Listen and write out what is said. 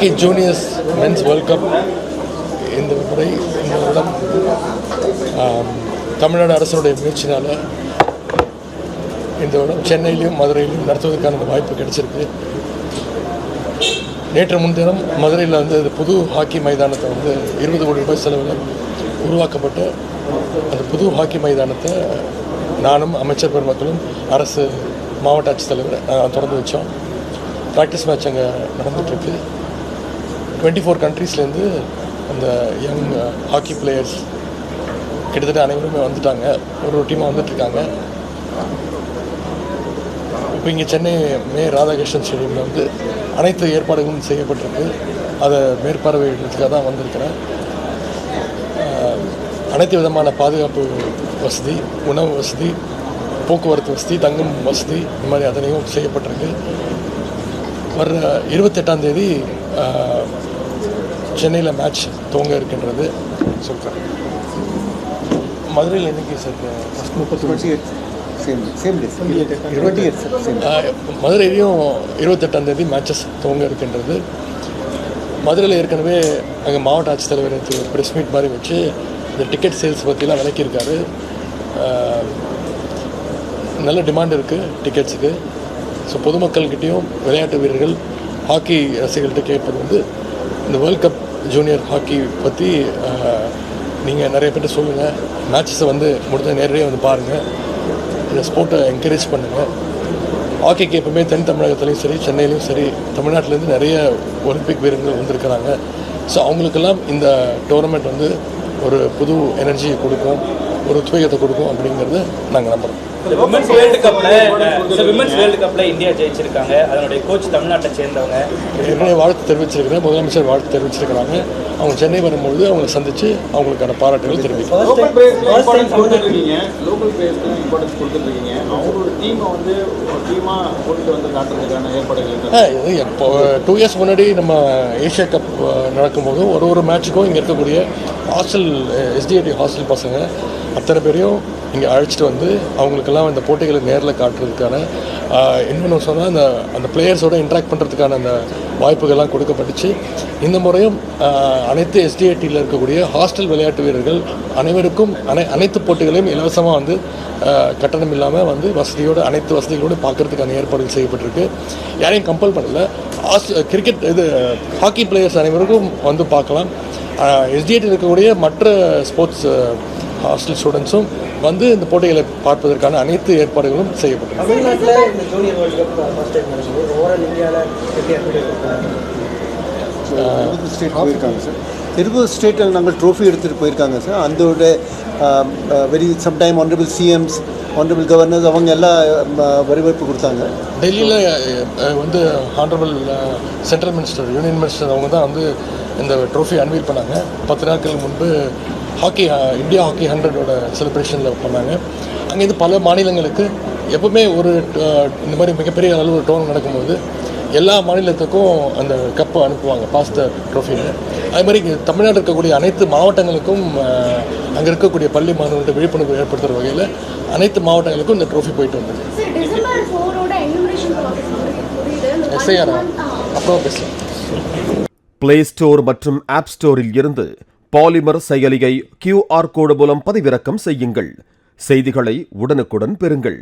Juniors men's world cup இந்த வருடம் தமிழ்நாடு அரசனுடைய முயற்சினால் இந்த வருடம் சென்னையிலும் மதுரையிலும் நடத்துவதற்கான வாய்ப்பு கிடைச்சிருக்கு. நேற்று முன்தினம் மதுரையில் அது புது ஹாக்கி மைதானத்தை 20 கோடி ரூபாய் செலவில் உருவாக்கப்பட்ட அந்த புது ஹாக்கி மைதானத்தை நானும் அமைச்சர் பெருமக்களும் அரசு மாவட்ட ஆட்சித்தலைவர் தொடர்ந்து வச்சோம். ப்ராக்டிஸ் மேட்ச் அங்கே நடந்துகிட்ருக்கு. 24 கண்ட்ரீஸ்லேருந்து அந்த யங் ஹாக்கி பிளேயர்ஸ் கிட்டத்தட்ட அனைவருமே வந்துட்டாங்க. ஒரு டீமாக வந்துட்டுருக்காங்க. இப்போ இங்கே சென்னை ராதாகிருஷ்ணன் ஸ்டேடியமில் அனைத்து ஏற்பாடுகளும் செய்யப்பட்டிருக்கு. அதை மேற்பார்வையிடுறதுக்காக தான் வந்திருக்கிறேன். அனைத்து விதமான பாதுகாப்பு வசதி, உணவு வசதி, போக்குவரத்து வசதி, தங்கும் வசதி, இந்த மாதிரி அதனையும் செய்யப்பட்டிருக்கு. வர்ற 28ஆம் தேதி சென்னையில் மேட்ச் துவங்க இருக்கின்றது. சொல்கிறேன். மதுரையில் என்றைக்கு சார்? மதுரையிலையும் 28ஆம் தேதி மேட்சஸ் துவங்க இருக்கின்றது. மதுரையில் ஏற்கனவே அங்கே மாவட்ட ஆட்சித்தலைவர் ப்ரெஸ் மீட் மாதிரி வச்சு இந்த டிக்கெட் சேல்ஸ் பற்றிலாம் விளக்கியிருக்காரு. நல்ல டிமாண்ட் இருக்குது டிக்கெட்ஸுக்கு. ஸோ பொதுமக்கள்கிட்டையும் விளையாட்டு வீரர்கள், ஹாக்கி ரசிகர்கள்ட்ட கேட்பது இந்த வேர்ல்ட் கப் ஜூனியர் ஹாக்கி பற்றி நீங்கள் நிறைய பேர்ட்ட சொல்லுங்கள். மேட்சஸை முடிஞ்ச நேரடியாக பாருங்கள். இந்த ஸ்போர்ட்டை என்கரேஜ் பண்ணுங்கள். ஹாக்கிக்கு எப்பவுமே தென் தமிழகத்துலேயும் சரி, சென்னையிலையும் சரி, தமிழ்நாட்டிலேருந்து நிறைய ஒலிம்பிக் வீரர்கள் வந்திருக்கிறாங்க. ஸோ அவங்களுக்கெல்லாம் இந்த டோர்னமெண்ட் ஒரு புது எனர்ஜியை கொடுக்கும், ஒரு உத்வேகத்தை கொடுக்கும் அப்படிங்கிறது நாங்கள் நம்புகிறோம். விமென்ஸ் வேர்ல்டு கப்பில் இந்தியா ஜெயிச்சிருக்காங்க. அதனுடைய கோச் தமிழ்நாட்டை சேர்ந்தவங்க. என்னுடைய வாழ்த்து தெரிவிச்சிருக்கிறேன். முதலமைச்சர் வாழ்த்து தெரிவிச்சிருக்கிறாங்க. அவங்க சென்னை வரும்பொழுது அவங்களை சந்தித்து அவங்களுக்கான பாராட்டுகள் தெரிவிக்கிறேன். இப்போ 2 இயர்ஸ் முன்னாடி நம்ம ஏஷியா கப் நடக்கும்போது ஒரு மேட்சுக்கும் இங்கே இருக்கக்கூடிய ஹாஸ்டல் எஸ்டிஐடி ஹாஸ்டல் பசங்க அத்தனை பேரையும் இங்கே அழைச்சிட்டு அவங்களுக்கெல்லாம் இந்த போட்டிகளை நேரில் காட்டுறதுக்கான இன்னொன்று சொன்னால் அந்த பிளேயர்ஸோட இன்ட்ராக்ட் பண்ணுறதுக்கான அந்த வாய்ப்புகள்லாம் கொடுக்கப்பட்டுச்சு. இந்த முறையும் அனைத்து எஸ்டிஐடியில் இருக்கக்கூடிய ஹாஸ்டல் விளையாட்டு வீரர்கள் அனைவருக்கும் அனைத்து போட்டிகளையும் இலவசமாக கட்டணம் இல்லாமல் வசதியோடு அனைத்து வசதிகளோடு பார்க்குறதுக்கான ஏற்பாடுகள் செய்யப்பட்டிருக்கு. யாரையும் கம்பல் பண்ணல. கிரிக்கெட் ஹாக்கி பிளேயர்ஸ் அனைவருக்கும் பார்க்கலாம். எஸ்டிஐடியில் இருக்கக்கூடிய மற்ற ஸ்போர்ட்ஸ் ஹாஸ்டல் ஸ்டூடெண்ட்ஸும் இந்த போட்டிகளை பார்ப்பதற்கான அனைத்து ஏற்பாடுகளும் செய்யப்பட்டது. தெலுங்கு ஸ்டேட்டில் நாங்கள் ட்ரோஃபி எடுத்துகிட்டு போயிருக்காங்க சார். அதோட sometime honourable CMs, honourable governors அவங்க எல்லாம் வரவேற்பு கொடுத்தாங்க. டெல்லியில் honourable central minister, union minister அவங்க தான் இந்த ட்ரோஃபி அன்வீல் பண்ணாங்க. 10 நாட்களுக்கு முன்பு இந்தியா ஹாக்கி 100ஓட செலிப்ரேஷனில் பண்ணாங்க. அங்கேருந்து பல மாநிலங்களுக்கு எப்பவுமே இந்த மாதிரி மிகப்பெரிய அளவு ஒரு டோர்னமெண்ட் நடக்கும்போது எல்லா மாநிலத்துக்கும் அந்த கப்பை அனுப்புவாங்க, பாஸ்த ட்ரோஃபின்னு. அது மாதிரி தமிழ்நாடு இருக்கக்கூடிய அனைத்து மாவட்டங்களுக்கும் அங்கே இருக்கக்கூடிய பள்ளி மாணவர்கள்ட்ட விழிப்புணர்வு ஏற்படுத்துகிற வகையில் அனைத்து மாவட்டங்களுக்கும் இந்த ட்ரோஃபி போயிட்டு வந்தது. எஸ்ஐஆர் அப்புறம் பேசலாம். பிளே ஸ்டோர் மற்றும் ஆப் ஸ்டோரில் இருந்து பாலிமர் செயலியை QR கோடு மூலம் பதிவிறக்கம் செய்யுங்கள். செய்திகளை உடனுக்குடன் பெறுங்கள்.